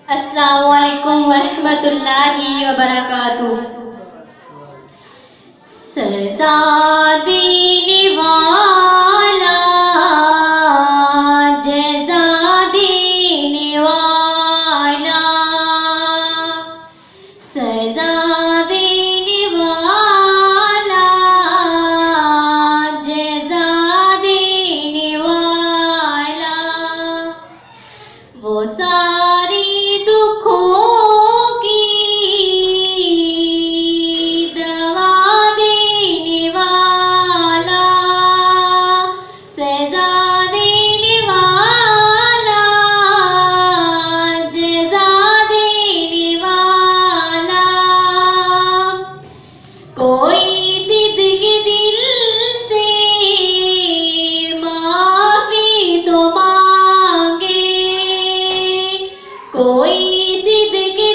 अस्सलामु अलैकुम वरहमतुल्लाहि वबरकातुह। सजा देने वाला, जज़ा देने वाला, सजा देने वाला, जज़ा देने वाला, वो सारी दुखों की दवा देने वाला, सजा देने वाला, जज़ा देने वाला। कोई जिंदगी दिल से माफी तो मांगे, कोई जिंदगी